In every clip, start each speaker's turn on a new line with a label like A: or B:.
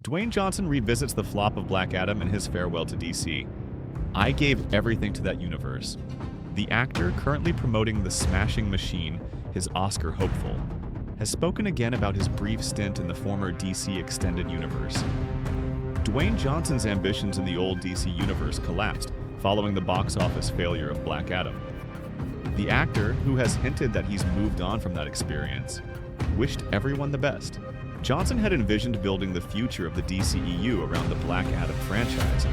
A: Dwayne Johnson revisits the flop of Black Adam in his farewell to DC. "I gave everything to that universe." The actor, currently promoting The Smashing Machine, his Oscar hopeful, has spoken again about his brief stint in the former DC Extended Universe. Dwayne Johnson's ambitions in the old DC universe collapsed following the box office failure of Black Adam. The actor, who has hinted that he's moved on from that experience, wished everyone the best. Johnson had envisioned building the future of the DCEU around the Black Adam franchise,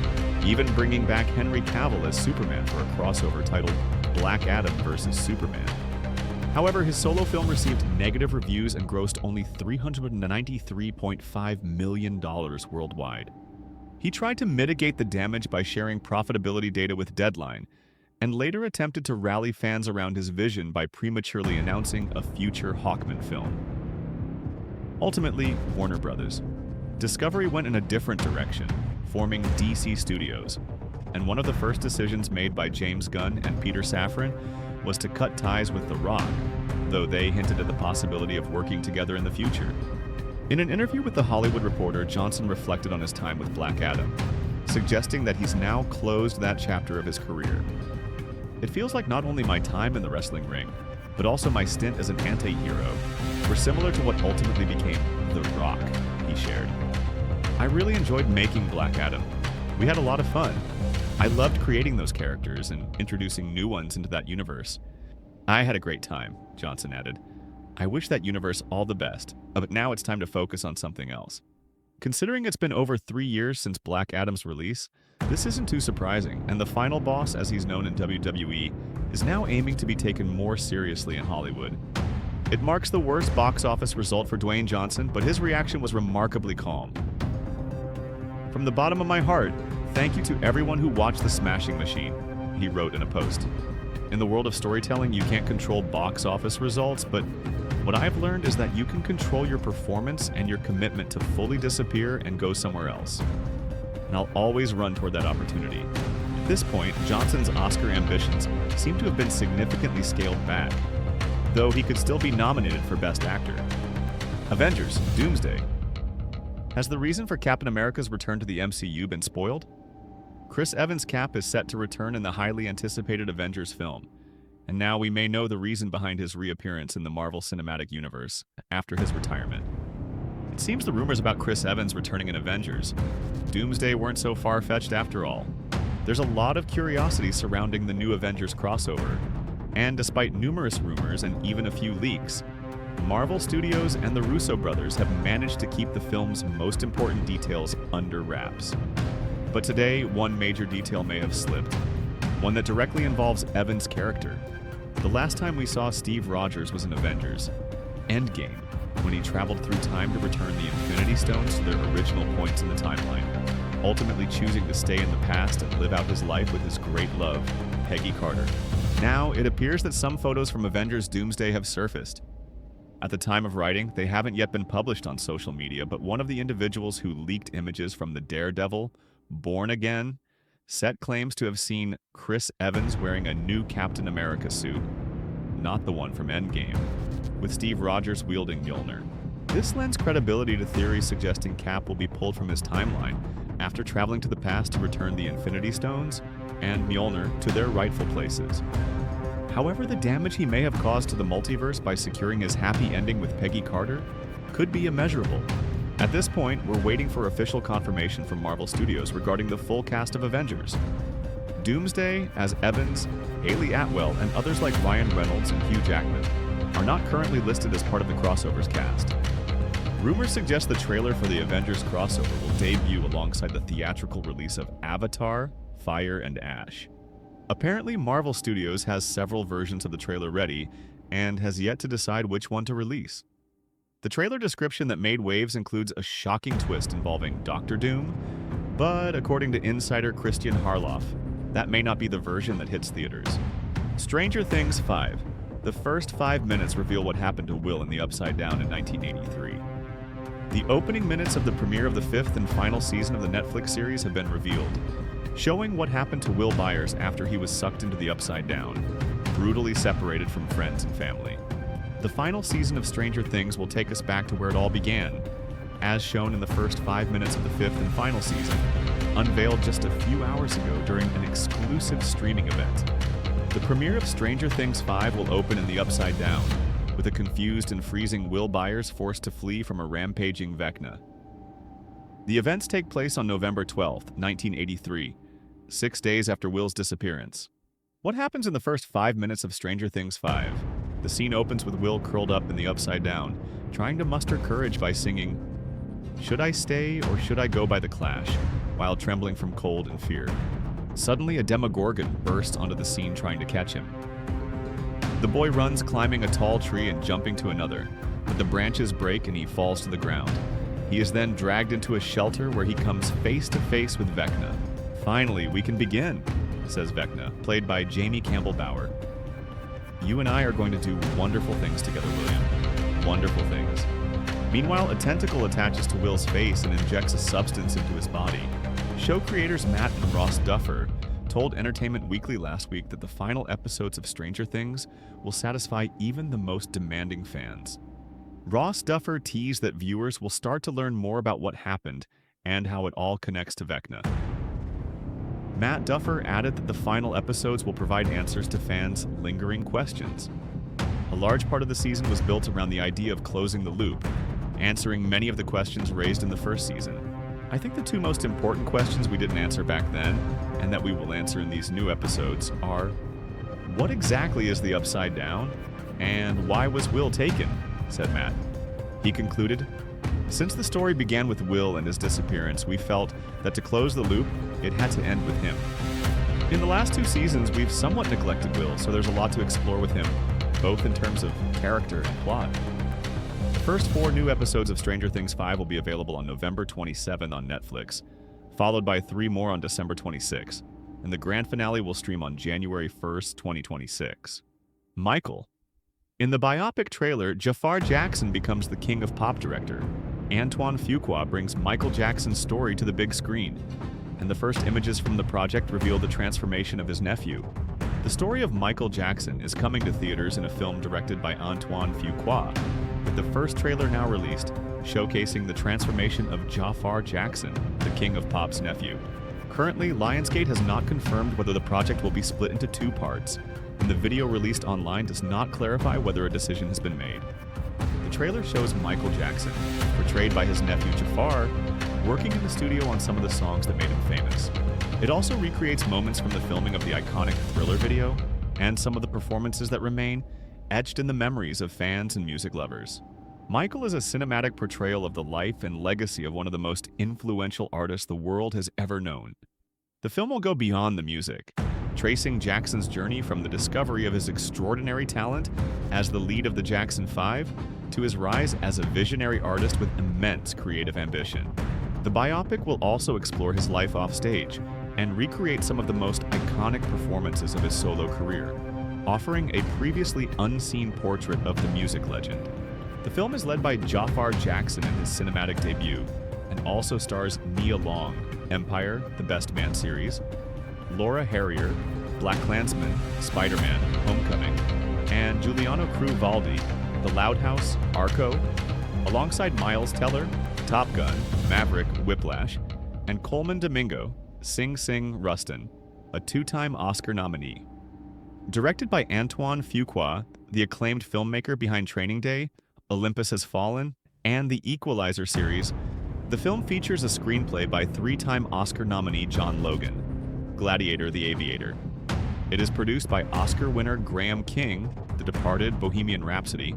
A: even bringing back Henry Cavill as Superman for a crossover titled Black Adam vs. Superman. However, his solo film received negative reviews and grossed only $393.5 million worldwide. He tried to mitigate the damage by sharing profitability data with Deadline, and later attempted to rally fans around his vision by prematurely announcing a future Hawkman film. Ultimately, Warner Brothers. Discovery went in a different direction, forming DC Studios, and one of the first decisions made by James Gunn and Peter Safran was to cut ties with The Rock, though they hinted at the possibility of working together in the future. In an interview with The Hollywood Reporter, Johnson reflected on his time with Black Adam, suggesting that he's now closed that chapter of his career. "It feels like not only my time in the wrestling ring, but also my stint as an anti-hero were similar to what ultimately became The Rock," he shared. "I really enjoyed making Black Adam. We had a lot of fun. I loved creating those characters and introducing new ones into that universe. I had a great time," Johnson added. "I wish that universe all the best, but now it's time to focus on something else." Considering it's been over 3 years since Black Adam's release, this isn't too surprising, and the final boss, as he's known in WWE, is now aiming to be taken more seriously in Hollywood. It marks the worst box office result for Dwayne Johnson, but his reaction was remarkably calm. "From the bottom of my heart, thank you to everyone who watched The Smashing Machine," he wrote in a post. "In the world of storytelling, you can't control box office results, but what I've learned is that you can control your performance and your commitment to fully disappear and go somewhere else. And I'll always run toward that opportunity." At this point, Johnson's Oscar ambitions seem to have been significantly scaled back, though he could still be nominated for Best Actor. Avengers: Doomsday. Has the reason for Captain America's return to the MCU been spoiled? Chris Evans' Cap is set to return in the highly anticipated Avengers film, and now we may know the reason behind his reappearance in the Marvel Cinematic Universe after his retirement. It seems the rumors about Chris Evans returning in Avengers Doomsday weren't so far-fetched after all. There's a lot of curiosity surrounding the new Avengers crossover, and despite numerous rumors and even a few leaks, Marvel Studios and the Russo brothers have managed to keep the film's most important details under wraps. But today, one major detail may have slipped, one that directly involves Evans' character. The last time we saw Steve Rogers was in Avengers Endgame, when he traveled through time to return the Infinity Stones to their original points in the timeline, ultimately choosing to stay in the past and live out his life with his great love, Peggy Carter. Now, it appears that some photos from Avengers Doomsday have surfaced. At the time of writing, they haven't yet been published on social media, but one of the individuals who leaked images from the Daredevil, Born Again, set claims to have seen Chris Evans wearing a new Captain America suit, not the one from Endgame, with Steve Rogers wielding Mjolnir. This lends credibility to theories suggesting Cap will be pulled from his timeline after traveling to the past to return the Infinity Stones and Mjolnir to their rightful places. However, the damage he may have caused to the multiverse by securing his happy ending with Peggy Carter could be immeasurable. At this point, we're waiting for official confirmation from Marvel Studios regarding the full cast of Avengers. Doomsday as Evans, Haley Atwell, and others like Ryan Reynolds and Hugh Jackman are not currently listed as part of the crossover's cast. Rumors suggest the trailer for the Avengers crossover will debut alongside the theatrical release of Avatar: Fire and Ash. Apparently, Marvel Studios has several versions of the trailer ready and has yet to decide which one to release. The trailer description that made waves includes a shocking twist involving Doctor Doom, but according to insider Christian Harloff, that may not be the version that hits theaters. Stranger Things 5. The first 5 minutes reveal what happened to Will in the Upside Down in 1983. The opening minutes of the premiere of the 5th and final season of the Netflix series have been revealed, showing what happened to Will Byers after he was sucked into the Upside Down, brutally separated from friends and family. The final season of Stranger Things will take us back to where it all began, as shown in the first 5 minutes of the fifth and final season, unveiled just a few hours ago during an exclusive streaming event. The premiere of Stranger Things 5 will open in the Upside Down, with a confused and freezing Will Byers forced to flee from a rampaging Vecna. The events take place on November 12, 1983, 6 days after Will's disappearance. What happens in the first 5 minutes of Stranger Things 5? The scene opens with Will curled up in the Upside Down, trying to muster courage by singing, "Should I stay or should I go by the Clash?" while trembling from cold and fear. Suddenly, a Demogorgon bursts onto the scene trying to catch him. The boy runs, climbing a tall tree and jumping to another, but the branches break and he falls to the ground. He is then dragged into a shelter where he comes face to face with Vecna. "Finally, we can begin," says Vecna, played by Jamie Campbell Bower. "You and I are going to do wonderful things together, William. Wonderful things." Meanwhile, a tentacle attaches to Will's face and injects a substance into his body. Show creators Matt and Ross Duffer told Entertainment Weekly last week that the final episodes of Stranger Things will satisfy even the most demanding fans. Ross Duffer teased that viewers will start to learn more about what happened and how it all connects to Vecna. Matt Duffer added that the final episodes will provide answers to fans' lingering questions. A large part of the season was built around the idea of closing the loop, answering many of the questions raised in the first season. I think the two most important questions we didn't answer back then, and that we will answer in these new episodes, are: what exactly is the Upside Down? And why was Will taken? Said Matt. He concluded, "Since the story began with Will and his disappearance, we felt that to close the loop, it had to end with him. In the last 2 seasons, we've somewhat neglected Will, so there's a lot to explore with him, both in terms of character and plot." The first 4 new episodes of Stranger Things 5 will be available on November 27 on Netflix, followed by 3 more on December 26, and the grand finale will stream on January 1st, 2026. Michael. In the biopic trailer, Jafar Jackson becomes the King of Pop director. Antoine Fuqua brings Michael Jackson's story to the big screen, and the first images from the project reveal the transformation of his nephew. The story of Michael Jackson is coming to theaters in a film directed by Antoine Fuqua, with the first trailer now released, showcasing the transformation of Jafar Jackson, the King of Pop's nephew. Currently, Lionsgate has not confirmed whether the project will be split into 2 parts, and the video released online does not clarify whether a decision has been made. The trailer shows Michael Jackson, portrayed by his nephew Jafar, working in the studio on some of the songs that made him famous. It also recreates moments from the filming of the iconic Thriller video, and some of the performances that remain etched in the memories of fans and music lovers. Michael is a cinematic portrayal of the life and legacy of one of the most influential artists the world has ever known. The film will go beyond the music, tracing Jackson's journey from the discovery of his extraordinary talent as the lead of the Jackson 5 to his rise as a visionary artist with immense creative ambition. The biopic will also explore his life off stage and recreate some of the most iconic performances of his solo career, offering a previously unseen portrait of the music legend. The film is led by Jafar Jackson in his cinematic debut and also stars Nia Long, Empire, The Best Man series, Laura Harrier, Black Klansman, Spider-Man, Homecoming, and Giuliano Cruz-Valdi, The Loud House, Arco, alongside Miles Teller, Top Gun, Maverick, Whiplash, and Coleman Domingo, Sing Sing Rustin, a 2-time Oscar nominee. Directed by Antoine Fuqua, the acclaimed filmmaker behind Training Day, Olympus Has Fallen, and the Equalizer series, the film features a screenplay by 3-time Oscar nominee John Logan, Gladiator the Aviator. It is produced by Oscar winner Graham King, The Departed, Bohemian Rhapsody,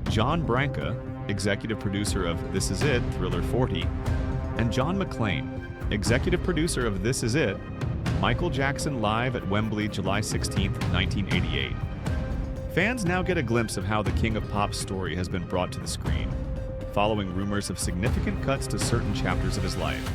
A: John Branca, executive producer of This Is It, Thriller 40, and John McClane, executive producer of This Is It, Michael Jackson Live at Wembley, July 16, 1988. Fans now get a glimpse of how the King of Pop's story has been brought to the screen, following rumors of significant cuts to certain chapters of his life.